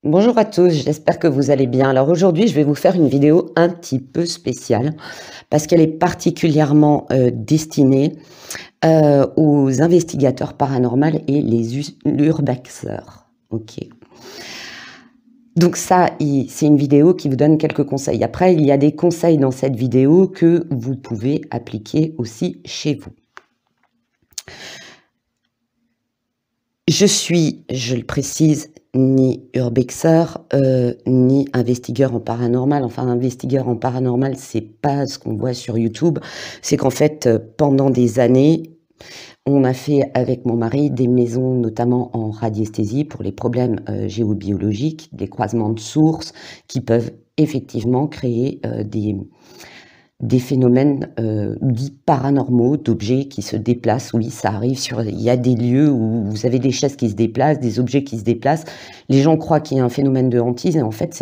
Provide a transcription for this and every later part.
Bonjour à tous, j'espère que vous allez bien. Alors aujourd'hui, je vais vous faire une vidéo un petit peu spéciale parce qu'elle est particulièrement destinée aux investigateurs paranormaux et les urbexeurs. Ok. Donc ça, c'est une vidéo qui vous donne quelques conseils. Après, il y a des conseils dans cette vidéo que vous pouvez appliquer aussi chez vous. Je le précise, ni urbexeur, ni investigueur en paranormal. Enfin, investigueur en paranormal, c'est pas ce qu'on voit sur YouTube. C'est qu'en fait, pendant des années, on a fait avec mon mari des maisons, notamment en radiesthésie, pour les problèmes géobiologiques, des croisements de sources qui peuvent effectivement créer des phénomènes dits paranormaux, d'objets qui se déplacent. Oui, ça arrive. Il y a des lieux où vous avez des chaises qui se déplacent, des objets qui se déplacent. Les gens croient qu'il y a un phénomène de hantise, et en fait,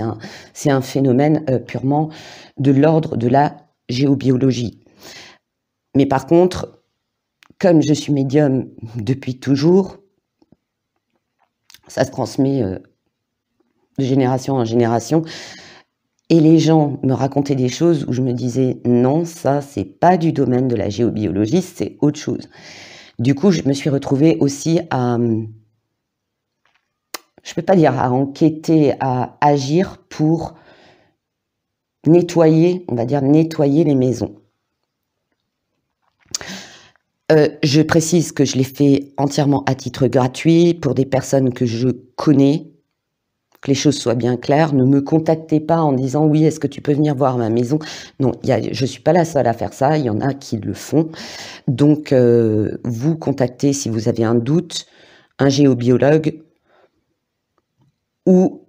c'est un phénomène purement de l'ordre de la géobiologie. Mais par contre, comme je suis médium depuis toujours, ça se transmet de génération en génération. Et les gens me racontaient des choses où je me disais non, ça c'est pas du domaine de la géobiologie, c'est autre chose. Du coup, je me suis retrouvée aussi à, je peux pas dire à enquêter, à agir pour nettoyer, on va dire nettoyer les maisons. Je précise que je l'ai fait entièrement à titre gratuit pour des personnes que je connais. Que les choses soient bien claires, ne me contactez pas en disant oui, est-ce que tu peux venir voir ma maison? Non, je ne suis pas la seule à faire ça, il y en a qui le font. Donc, vous contactez si vous avez un doute, un géobiologue ou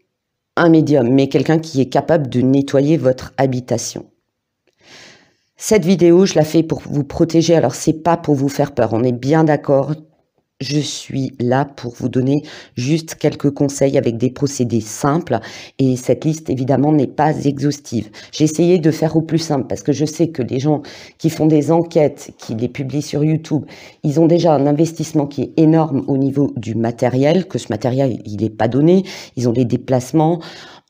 un médium, mais quelqu'un qui est capable de nettoyer votre habitation. Cette vidéo, je la fais pour vous protéger, alors c'est pas pour vous faire peur, on est bien d'accord. Je suis là pour vous donner juste quelques conseils avec des procédés simples et cette liste évidemment n'est pas exhaustive. J'ai essayé de faire au plus simple parce que je sais que les gens qui font des enquêtes, qui les publient sur YouTube, ils ont déjà un investissement qui est énorme au niveau du matériel, que ce matériel il n'est pas donné, ils ont les déplacements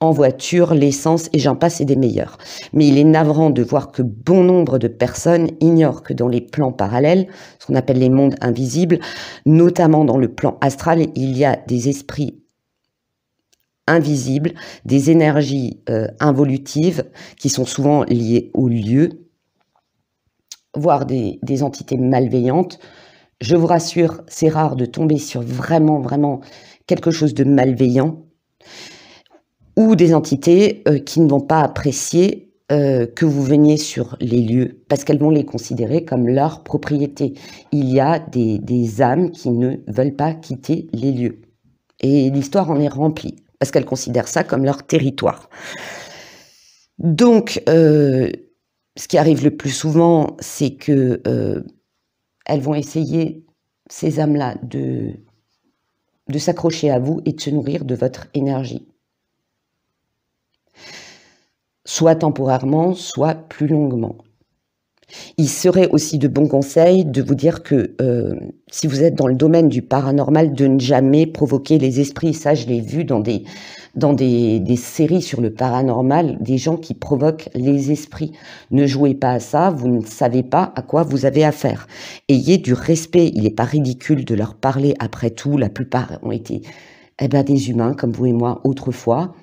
en voiture, l'essence et j'en passe et des meilleurs. Mais il est navrant de voir que bon nombre de personnes ignorent que dans les plans parallèles, ce qu'on appelle les mondes invisibles, notamment dans le plan astral, il y a des esprits invisibles, des énergies involutives qui sont souvent liées au lieu, voire des entités malveillantes. Je vous rassure, c'est rare de tomber sur vraiment quelque chose de malveillant, ou des entités qui ne vont pas apprécier que vous veniez sur les lieux, parce qu'elles vont les considérer comme leur propriété. Il y a des âmes qui ne veulent pas quitter les lieux. Et l'histoire en est remplie, parce qu'elles considèrent ça comme leur territoire. Donc, ce qui arrive le plus souvent, c'est que elles vont essayer, ces âmes-là, de s'accrocher à vous et de se nourrir de votre énergie. Soit temporairement, soit plus longuement. Il serait aussi de bons conseils de vous dire que si vous êtes dans le domaine du paranormal, de ne jamais provoquer les esprits. Ça, je l'ai vu dans des séries sur le paranormal, des gens qui provoquent les esprits. Ne jouez pas à ça, vous ne savez pas à quoi vous avez affaire. Ayez du respect, il n'est pas ridicule de leur parler après tout. La plupart ont été des humains comme vous et moi autrefois.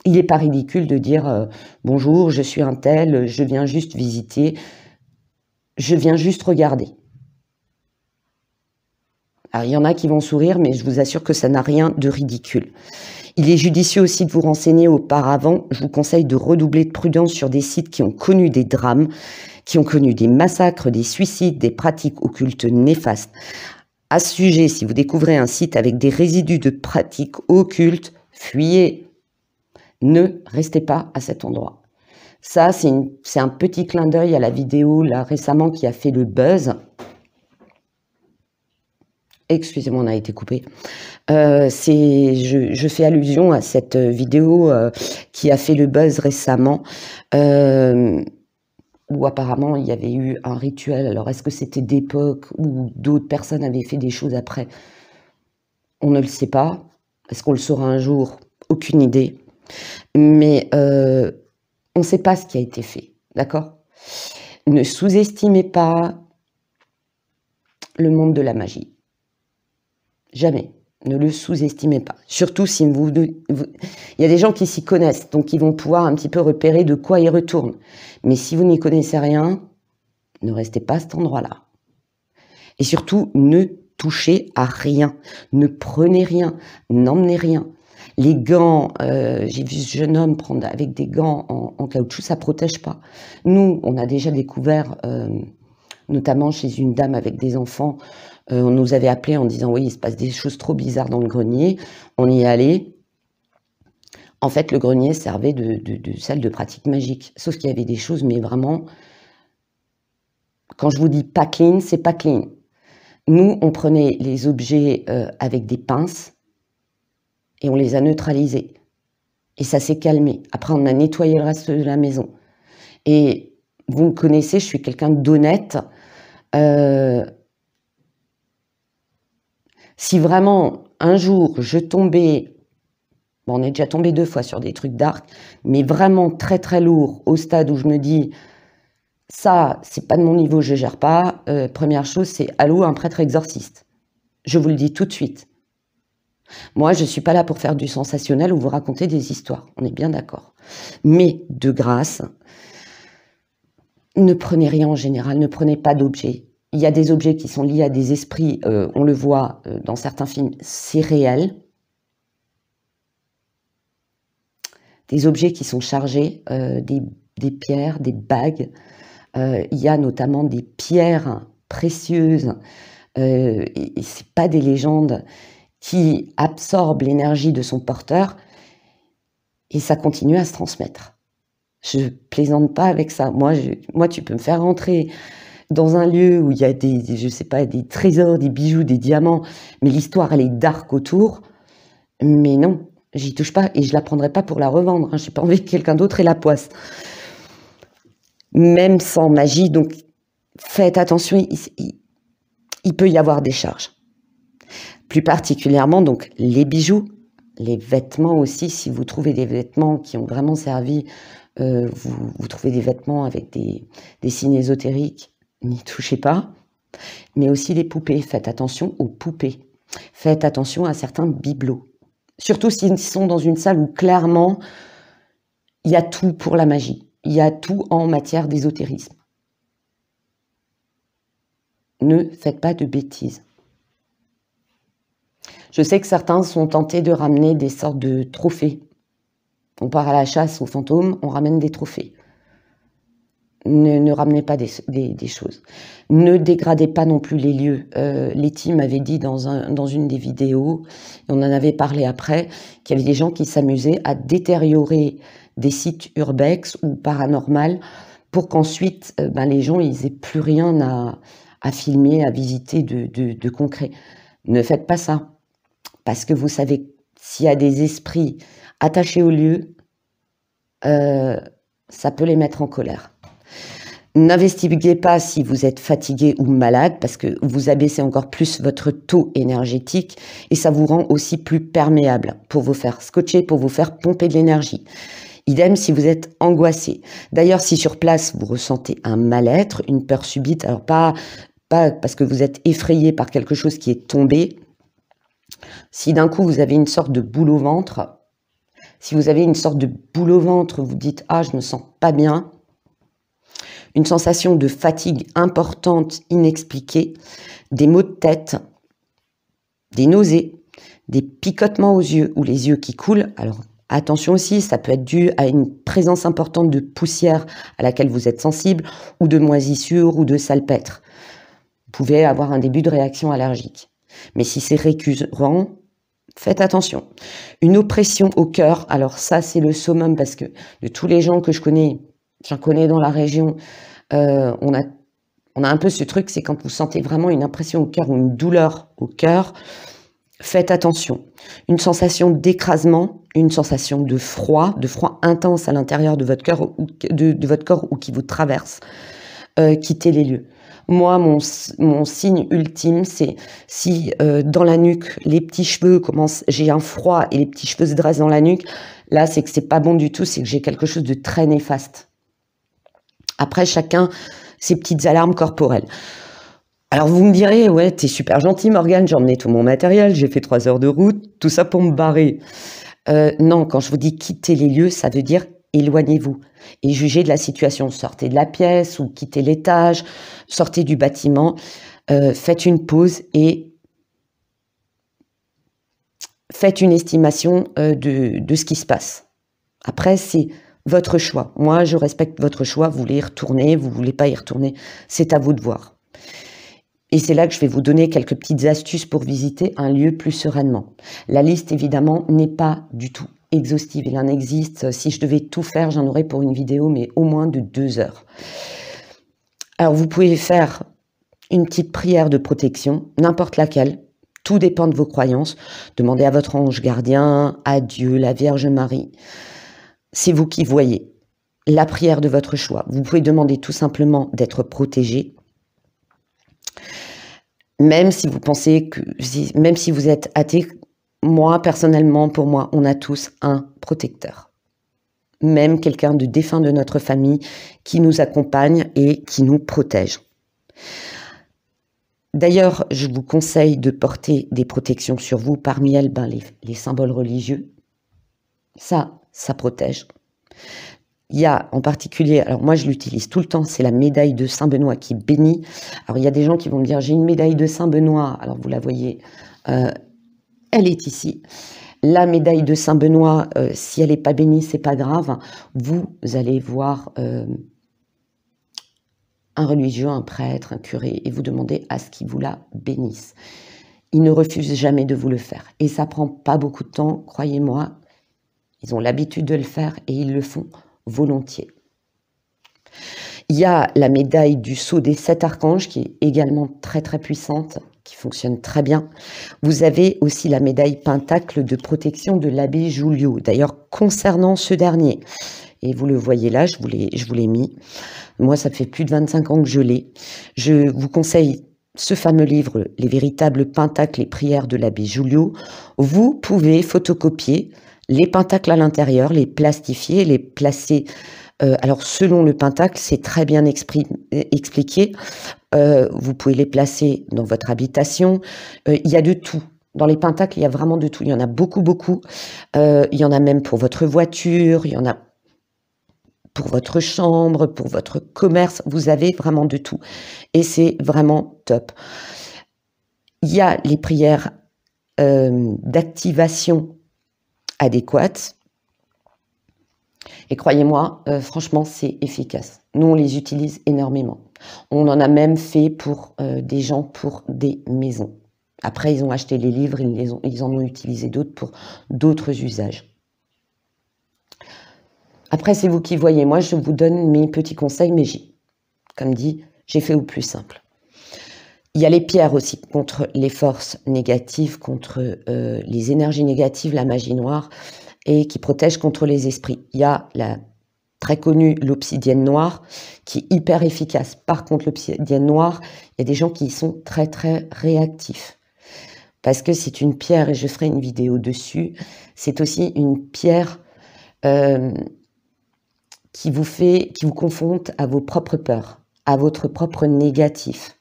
Il n'est pas ridicule de dire bonjour, je suis un tel, je viens juste visiter, je viens juste regarder. Alors, il y en a qui vont sourire, mais je vous assure que ça n'a rien de ridicule. Il est judicieux aussi de vous renseigner auparavant. Je vous conseille de redoubler de prudence sur des sites qui ont connu des drames, qui ont connu des massacres, des suicides, des pratiques occultes néfastes. À ce sujet, si vous découvrez un site avec des résidus de pratiques occultes, fuyez. Ne restez pas à cet endroit. Ça, c'est un petit clin d'œil à la vidéo là récemment qui a fait le buzz. Excusez-moi, on a été coupé. Je fais allusion à cette vidéo qui a fait le buzz récemment, où apparemment il y avait eu un rituel. Alors, est-ce que c'était d'époque ou d'autres personnes avaient fait des choses après? On ne le sait pas. Est-ce qu'on le saura un jour? aucune idée. Mais on ne sait pas ce qui a été fait, d'accord? Ne sous-estimez pas le monde de la magie. Jamais. Ne le sous-estimez pas. Surtout si il y a des gens qui s'y connaissent, donc ils vont pouvoir un petit peu repérer de quoi ils retournent. Mais si vous n'y connaissez rien, ne restez pas à cet endroit-là. Et surtout, ne touchez à rien. Ne prenez rien. N'emmenez rien. Les gants, j'ai vu ce jeune homme prendre avec des gants en caoutchouc, ça protège pas. Nous, on a déjà découvert, notamment chez une dame avec des enfants, on nous avait appelé en disant oui, il se passe des choses trop bizarres dans le grenier. On y est allé. En fait, le grenier servait de salle de pratique magique. Sauf qu'il y avait des choses, mais vraiment, quand je vous dis pas clean, c'est pas clean. Nous, on prenait les objets avec des pinces et on les a neutralisés. Et ça s'est calmé. Après, on a nettoyé le reste de la maison. Et vous me connaissez, je suis quelqu'un d'honnête. Si vraiment, un jour, je tombais, bon, on est déjà tombé 2 fois sur des trucs dark, mais vraiment très très lourd, au stade où je me dis, ça, c'est pas de mon niveau, je gère pas. Première chose, c'est allô, un prêtre exorciste. Je vous le dis tout de suite. Moi, je suis pas là pour faire du sensationnel ou vous raconter des histoires. On est bien d'accord. Mais, de grâce, ne prenez rien en général, ne prenez pas d'objets. Il y a des objets qui sont liés à des esprits, on le voit dans certains films, c'est réel. Des objets qui sont chargés, des pierres, des bagues. Il y a notamment des pierres précieuses, et c'est pas des légendes, qui absorbent l'énergie de son porteur et ça continue à se transmettre. Je plaisante pas avec ça. Moi, tu peux me faire rentrer dans un lieu où il y a je sais pas, des trésors, des bijoux, des diamants, mais l'histoire, elle est dark autour. Mais non, j'y touche pas et je la prendrai pas pour la revendre. Hein. J'ai pas envie que quelqu'un d'autre ait la poisse. Même sans magie, donc faites attention, il peut y avoir des charges. Plus particulièrement, donc, les bijoux, les vêtements aussi, si vous trouvez des vêtements qui ont vraiment servi, vous trouvez des vêtements avec des signes ésotériques, n'y touchez pas. Mais aussi les poupées, faites attention aux poupées. Faites attention à certains bibelots. Surtout s'ils sont dans une salle où clairement, il y a tout pour la magie. Il y a tout en matière d'ésotérisme. Ne faites pas de bêtises. Je sais que certains sont tentés de ramener des sortes de trophées. On part à la chasse aux fantômes, on ramène des trophées. Ne ramenez pas des choses. Ne dégradez pas non plus les lieux. Letty m'avait dit dans une des vidéos, et on en avait parlé après, qu'il y avait des gens qui s'amusaient à détériorer des sites urbex ou paranormal pour qu'ensuite les gens ils aient plus rien à filmer, à visiter de concret. Ne faites pas ça. Parce que vous savez, s'il y a des esprits attachés au lieu, ça peut les mettre en colère. N'investiguez pas si vous êtes fatigué ou malade, parce que vous abaissez encore plus votre taux énergétique et ça vous rend aussi plus perméable pour vous faire scotcher, pour vous faire pomper de l'énergie. Idem si vous êtes angoissé. D'ailleurs, si sur place vous ressentez un mal-être, une peur subite, alors pas parce que vous êtes effrayé par quelque chose qui est tombé, si d'un coup vous avez une sorte de boule au ventre, vous dites « Ah, je me sens pas bien », une sensation de fatigue importante, inexpliquée, des maux de tête, des nausées, des picotements aux yeux ou les yeux qui coulent. Alors attention aussi, ça peut être dû à une présence importante de poussière à laquelle vous êtes sensible ou de moisissures ou de salpêtre. Vous pouvez avoir un début de réaction allergique. Mais si c'est récurrent, faites attention. Une oppression au cœur, alors ça c'est le summum parce que de tous les gens que j'en connais dans la région, on a un peu ce truc, c'est quand vous sentez vraiment une impression au cœur ou une douleur au cœur, faites attention. Une sensation d'écrasement, une sensation de froid intense à l'intérieur de votre cœur ou de votre corps ou qui vous traverse, quittez les lieux. Moi, mon signe ultime, c'est si dans la nuque, les petits cheveux commencent, j'ai un froid et les petits cheveux se dressent dans la nuque, là, c'est que c'est pas bon du tout, c'est que j'ai quelque chose de très néfaste. Après, chacun ses petites alarmes corporelles. Alors vous me direz, ouais, t'es super gentil Morgane, j'ai emmené tout mon matériel, j'ai fait 3 heures de route, tout ça pour me barrer. Non, quand je vous dis quitter les lieux, ça veut dire éloignez-vous et jugez de la situation. Sortez de la pièce ou quittez l'étage, sortez du bâtiment, faites une pause et faites une estimation de ce qui se passe. Après, c'est votre choix. Moi, je respecte votre choix. Vous voulez y retourner, vous voulez pas y retourner, c'est à vous de voir. Et c'est là que je vais vous donner quelques petites astuces pour visiter un lieu plus sereinement. La liste, évidemment, n'est pas du tout exhaustive. Il en existe, si je devais tout faire, j'en aurais pour une vidéo, mais au moins de 2 heures. Alors, vous pouvez faire une petite prière de protection, n'importe laquelle. Tout dépend de vos croyances. Demandez à votre ange gardien, à Dieu, la Vierge Marie. C'est vous qui voyez la prière de votre choix. Vous pouvez demander tout simplement d'être protégé. Même si vous pensez que, même si vous êtes athée, moi, personnellement, pour moi, on a tous un protecteur. Même quelqu'un de défunt de notre famille qui nous accompagne et qui nous protège. D'ailleurs, je vous conseille de porter des protections sur vous. Parmi elles, les symboles religieux. Ça protège. Il y a en particulier, alors moi je l'utilise tout le temps, c'est la médaille de Saint-Benoît qui bénit. Alors il y a des gens qui vont me dire, j'ai une médaille de Saint-Benoît, alors vous la voyez, elle est ici. La médaille de Saint-Benoît, si elle n'est pas bénie, c'est pas grave. Vous allez voir un religieux, un prêtre, un curé, et vous demandez à ce qu'il vous la bénisse. Il ne refuse jamais de vous le faire. Et ça prend pas beaucoup de temps, croyez-moi. Ils ont l'habitude de le faire et ils le font volontiers. Il y a la médaille du sceau des 7 archanges qui est également très très puissante, qui fonctionne très bien. Vous avez aussi la médaille pentacle de protection de l'abbé Julio. D'ailleurs, concernant ce dernier, et vous le voyez là, je vous l'ai mis. Moi, ça fait plus de 25 ans que je l'ai. Je vous conseille ce fameux livre, Les véritables pentacles et prières de l'abbé Julio. Vous pouvez photocopier les pentacles à l'intérieur, les plastifier, les placer. Alors, selon le pentacle, c'est très bien expliqué. Vous pouvez les placer dans votre habitation. Il y a de tout. Dans les pentacles, il y a vraiment de tout. Il y en a beaucoup, beaucoup. Il y en a même pour votre voiture. Il y en a pour votre chambre, pour votre commerce. Vous avez vraiment de tout. Et c'est vraiment top. Il y a les prières d'activation adéquates. Et croyez-moi, franchement, c'est efficace. Nous, on les utilise énormément. On en a même fait pour des gens pour des maisons. Après, ils ont acheté les livres, ils en ont utilisé d'autres pour d'autres usages. Après, c'est vous qui voyez. Moi, je vous donne mes petits conseils, mais comme dit, j'ai fait au plus simple. Il y a les pierres aussi contre les forces négatives, contre les énergies négatives, la magie noire, et qui protègent contre les esprits. Il y a la très connue l'obsidienne noire, qui est hyper efficace. Par contre, l'obsidienne noire, il y a des gens qui y sont très très réactifs. Parce que c'est une pierre, et je ferai une vidéo dessus, c'est aussi une pierre qui vous confronte à vos propres peurs, à votre propre négatif.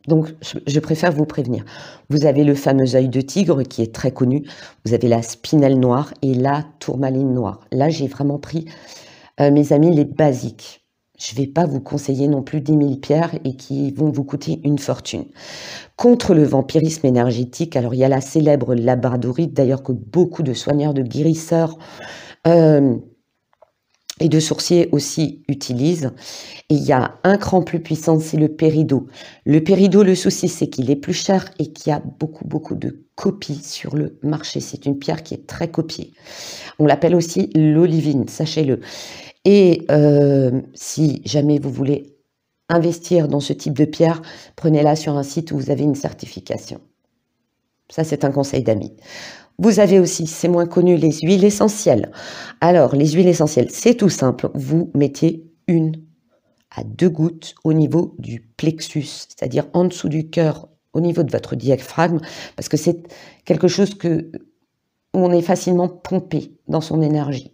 Donc, je préfère vous prévenir. Vous avez le fameux œil de tigre qui est très connu. Vous avez la spinelle noire et la tourmaline noire. Là, j'ai vraiment pris, mes amis, les basiques. Je ne vais pas vous conseiller non plus 10 000 pierres et qui vont vous coûter une fortune. Contre le vampirisme énergétique, alors il y a la célèbre labradorite, d'ailleurs que beaucoup de soigneurs, de guérisseurs et de sourciers aussi utilisent. Et il y a un cran plus puissant, c'est le péridot. Le péridot, le souci, c'est qu'il est plus cher et qu'il y a beaucoup, beaucoup de copies sur le marché. C'est une pierre qui est très copiée. On l'appelle aussi l'olivine, sachez-le. Et si jamais vous voulez investir dans ce type de pierre, prenez-la sur un site où vous avez une certification. Ça, c'est un conseil d'amis. Vous avez aussi, c'est moins connu, les huiles essentielles. Alors, les huiles essentielles, c'est tout simple. Vous mettez à 2 gouttes au niveau du plexus, c'est-à-dire en dessous du cœur, au niveau de votre diaphragme, parce que c'est quelque chose où on est facilement pompé dans son énergie.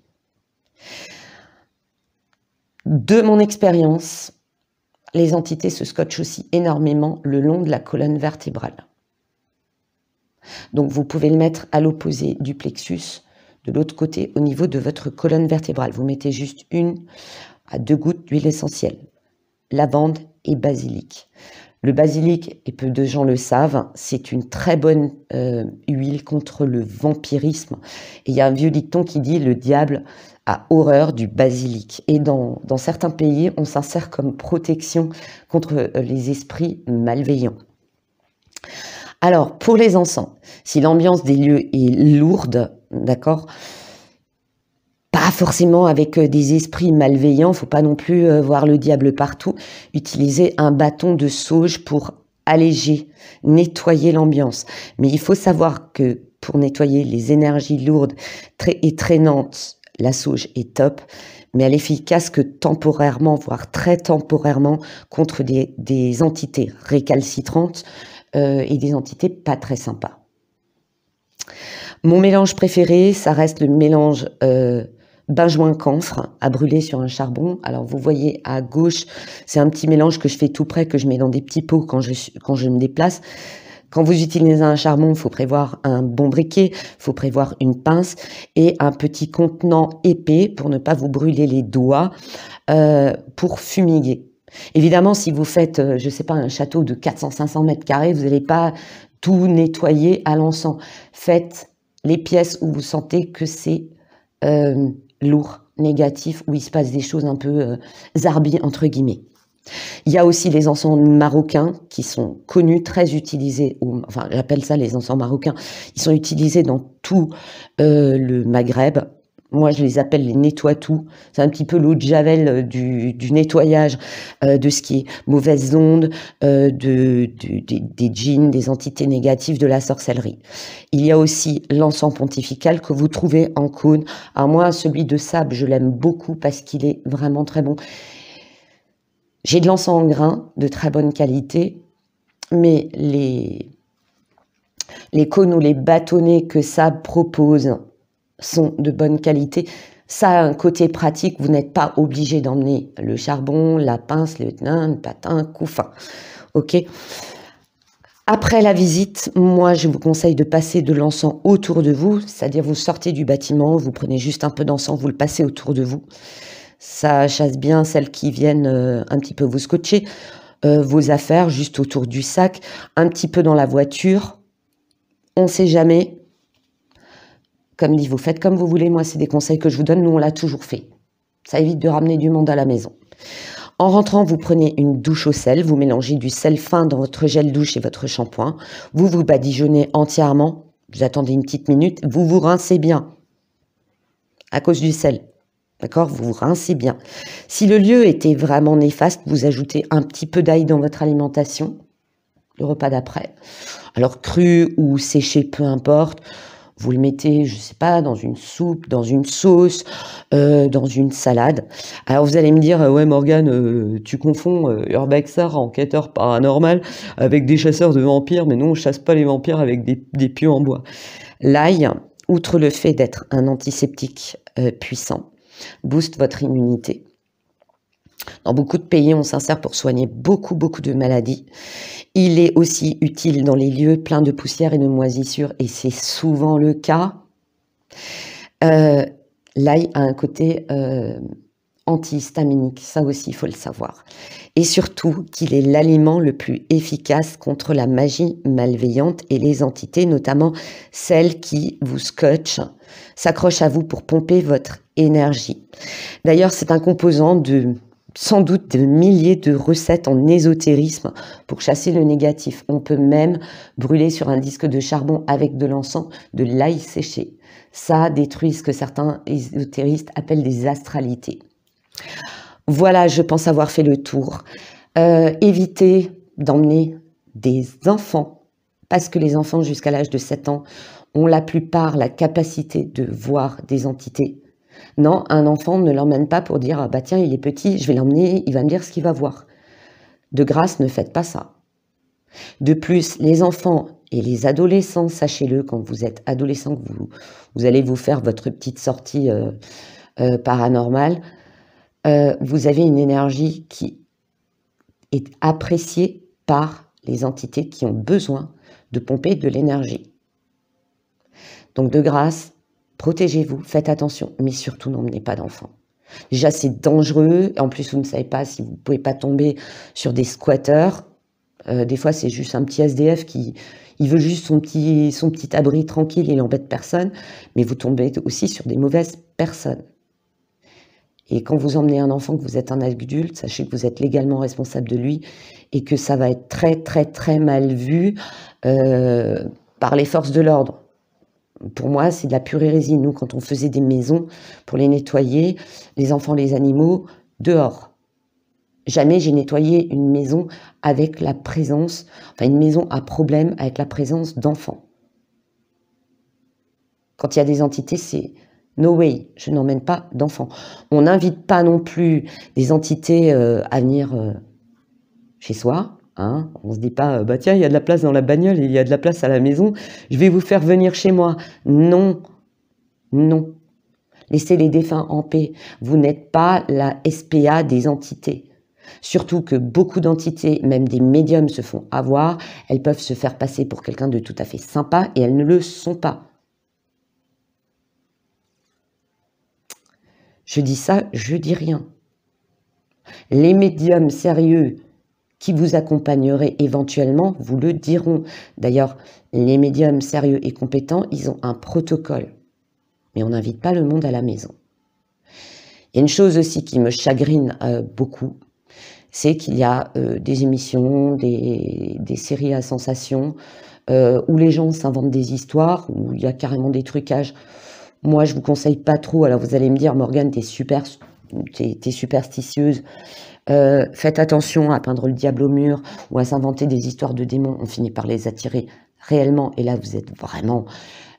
De mon expérience, les entités se scotchent aussi énormément le long de la colonne vertébrale. Donc vous pouvez le mettre à l'opposé du plexus, de l'autre côté, au niveau de votre colonne vertébrale. Vous mettez juste 1 à 2 gouttes d'huile essentielle, lavande et basilic. Le basilic, et peu de gens le savent, c'est une très bonne huile contre le vampirisme. Et il y a un vieux dicton qui dit « le diable a horreur du basilic ». Et dans certains pays, on s'insère comme protection contre les esprits malveillants. Alors, pour les encens, si l'ambiance des lieux est lourde, d'accord, pas forcément avec des esprits malveillants, faut pas non plus voir le diable partout, utilisez un bâton de sauge pour alléger, nettoyer l'ambiance. Mais il faut savoir que pour nettoyer les énergies lourdes et traînantes, la sauge est top, mais elle est efficace que temporairement, voire très temporairement, contre des entités récalcitrantes, et des entités pas très sympas. Mon mélange préféré, ça reste le mélange benjoin-camphre à brûler sur un charbon. Alors vous voyez à gauche, c'est un petit mélange que je fais tout près, que je mets dans des petits pots quand je me déplace. Quand vous utilisez un charbon, il faut prévoir un bon briquet, il faut prévoir une pince et un petit contenant épais pour ne pas vous brûler les doigts, pour fumiguer. Évidemment, si vous faites, je sais pas, un château de 400-500 mètres carrés, vous n'allez pas tout nettoyer à l'encens. Faites les pièces où vous sentez que c'est lourd, négatif, où il se passe des choses un peu zarbi, entre guillemets. Il y a aussi les encens marocains qui sont connus, très utilisés, enfin j'appelle ça les encens marocains, ils sont utilisés dans tout le Maghreb. Moi, je les appelle les nettoie-tout. C'est un petit peu l'eau de Javel du nettoyage de ce qui est mauvaises ondes, des djinns, des entités négatives, de la sorcellerie. Il y a aussi l'encens pontifical que vous trouvez en cône. Alors moi, celui de sable, je l'aime beaucoup parce qu'il est vraiment très bon. J'ai de l'encens en grains de très bonne qualité, mais les cônes ou les bâtonnets que Sable propose sont de bonne qualité. Ça a un côté pratique, vous n'êtes pas obligé d'emmener le charbon, la pince, le patin, couffin. Ok. Après la visite, moi je vous conseille de passer de l'encens autour de vous, c'est-à-dire vous sortez du bâtiment, vous prenez juste un peu d'encens, vous le passez autour de vous. Ça chasse bien celles qui viennent un petit peu vous scotcher, vos affaires juste autour du sac, un petit peu dans la voiture. On ne sait jamais. Comme dit, vous faites comme vous voulez. Moi, c'est des conseils que je vous donne. Nous, on l'a toujours fait. Ça évite de ramener du monde à la maison. En rentrant, vous prenez une douche au sel. Vous mélangez du sel fin dans votre gel douche et votre shampoing. Vous vous badigeonnez entièrement. Vous attendez une petite minute. Vous vous rincez bien. À cause du sel. D'accord? Vous vous rincez bien. Si le lieu était vraiment néfaste, vous ajoutez un petit peu d'ail dans votre alimentation. Le repas d'après. Alors, cru ou séché, peu importe. Vous le mettez, je sais pas, dans une soupe, dans une sauce, dans une salade. Alors vous allez me dire, ouais Morgane, tu confonds Urbex enquêteur paranormal avec des chasseurs de vampires, mais non, on chasse pas les vampires avec des pieux en bois. L'ail, outre le fait d'être un antiseptique puissant, booste votre immunité. Dans beaucoup de pays, on s'insère pour soigner beaucoup de maladies. Il est aussi utile dans les lieux pleins de poussière et de moisissures, et c'est souvent le cas. L'ail a un côté antihistaminique, ça aussi, il faut le savoir. Et surtout qu'il est l'aliment le plus efficace contre la magie malveillante et les entités, notamment celles qui vous scotchent, s'accrochent à vous pour pomper votre énergie. D'ailleurs, c'est un composant de sans doute de milliers de recettes en ésotérisme pour chasser le négatif. On peut même brûler sur un disque de charbon avec de l'encens de l'ail séché. Ça détruit ce que certains ésotéristes appellent des astralités. Voilà, je pense avoir fait le tour. Évitez d'emmener des enfants, parce que les enfants jusqu'à l'âge de 7 ans ont la plupart la capacité de voir des entités. Non, un enfant, ne l'emmène pas pour dire: «Ah bah tiens, il est petit, je vais l'emmener, il va me dire ce qu'il va voir». De grâce, ne faites pas ça. De plus, les enfants et les adolescents, sachez-le, quand vous êtes adolescent, que vous allez vous faire votre petite sortie, paranormale, vous avez une énergie qui est appréciée par les entités qui ont besoin de pomper de l'énergie. Donc de grâce, protégez-vous, faites attention, mais surtout n'emmenez pas d'enfants. Déjà, c'est dangereux. En plus, vous ne savez pas si vous ne pouvez pas tomber sur des squatteurs. Des fois, c'est juste un petit SDF qui il veut juste son petit abri tranquille, il n'embête personne. Mais vous tombez aussi sur des mauvaises personnes. Et quand vous emmenez un enfant, que vous êtes un adulte, sachez que vous êtes légalement responsable de lui et que ça va être très, très, très mal vu par les forces de l'ordre. Pour moi, c'est de la pure hérésie. Nous, quand on faisait des maisons pour les nettoyer, les enfants, les animaux, dehors. Jamais j'ai nettoyé une maison avec la présence, enfin une maison à problème avec la présence d'enfants. Quand il y a des entités, c'est no way, je n'emmène pas d'enfants. On n'invite pas non plus des entités à venir chez soi. Hein. On ne se dit pas, bah tiens, il y a de la place dans la bagnole et il y a de la place à la maison, je vais vous faire venir chez moi. Non, non. Laissez les défunts en paix. Vous n'êtes pas la SPA des entités. Surtout que beaucoup d'entités, même des médiums, se font avoir. Elles peuvent se faire passer pour quelqu'un de tout à fait sympa et elles ne le sont pas. Je dis ça, je dis rien. Les médiums sérieux qui vous accompagneraient éventuellement vous le diront. D'ailleurs, les médiums sérieux et compétents, ils ont un protocole. Mais on n'invite pas le monde à la maison. Il y a une chose aussi qui me chagrine beaucoup, c'est qu'il y a des émissions, des séries à sensations, où les gens s'inventent des histoires, où il y a carrément des trucages. Moi, je vous conseille pas trop. Alors, vous allez me dire, Morgane, t'es superstitieuse. Faites attention à peindre le diable au mur ou à s'inventer des histoires de démons. On finit par les attirer réellement. Et là, vous êtes vraiment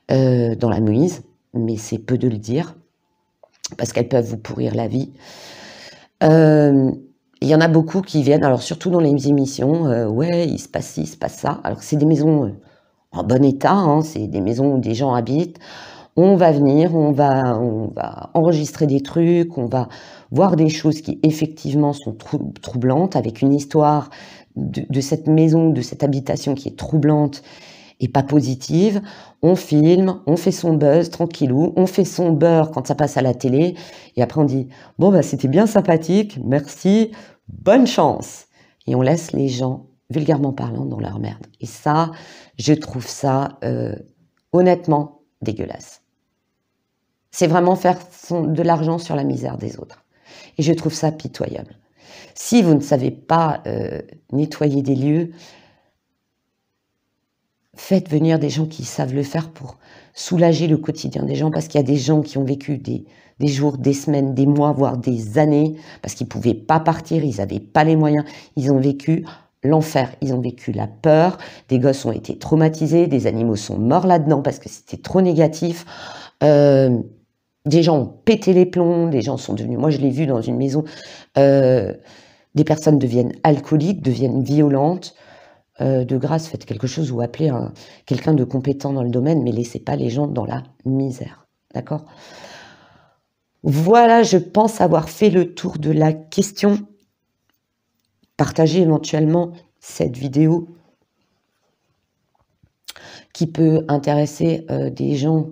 dans la mouise. Mais c'est peu de le dire, parce qu'elles peuvent vous pourrir la vie. Il y en a beaucoup qui viennent, alors surtout dans les émissions, ouais, il se passe ci, il se passe ça. Alors c'est des maisons en bon état, hein, c'est des maisons où des gens habitent. On va venir, on va enregistrer des trucs, on va voir des choses qui effectivement sont troublantes, avec une histoire de cette maison, de cette habitation qui est troublante et pas positive. On filme, on fait son buzz tranquillou, on fait son beurre quand ça passe à la télé, et après on dit « Bon, bah c'était bien sympathique, merci, bonne chance !» Et on laisse les gens, vulgairement parlant, dans leur merde. Et ça, je trouve ça, honnêtement, dégueulasse. C'est vraiment faire de l'argent sur la misère des autres. Et je trouve ça pitoyable. Si vous ne savez pas nettoyer des lieux, faites venir des gens qui savent le faire pour soulager le quotidien des gens, parce qu'il y a des gens qui ont vécu des jours, des semaines, des mois, voire des années, parce qu'ils ne pouvaient pas partir, ils n'avaient pas les moyens, ils ont vécu l'enfer, ils ont vécu la peur, des gosses ont été traumatisés, des animaux sont morts là-dedans parce que c'était trop négatif, des gens ont pété les plombs, des gens sont devenus, moi je l'ai vu dans une maison, des personnes deviennent alcooliques, deviennent violentes. De grâce, faites quelque chose ou appelez quelqu'un de compétent dans le domaine, mais laissez pas les gens dans la misère. D'accord? Voilà, je pense avoir fait le tour de la question. Partagez éventuellement cette vidéo qui peut intéresser des gens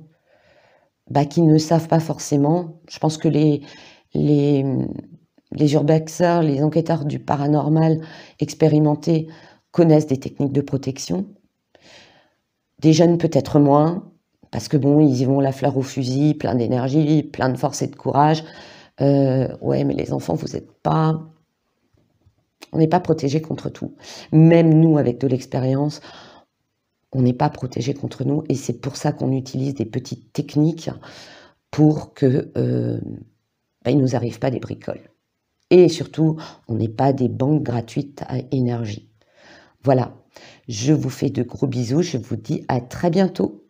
qui ne savent pas forcément. Je pense que les urbexeurs, les enquêteurs du paranormal expérimentés connaissent des techniques de protection. Des jeunes peut-être moins, parce que bon, ils y vont la fleur au fusil, plein d'énergie, plein de force et de courage. Ouais, mais les enfants, vous n'êtes pas... On n'est pas protégé contre tout. Même nous, avec de l'expérience, on n'est pas protégé contre nous. Et c'est pour ça qu'on utilise des petites techniques pour que il ne nous arrive pas des bricoles. Et surtout, on n'est pas des banques gratuites à énergie. Voilà, je vous fais de gros bisous, je vous dis à très bientôt.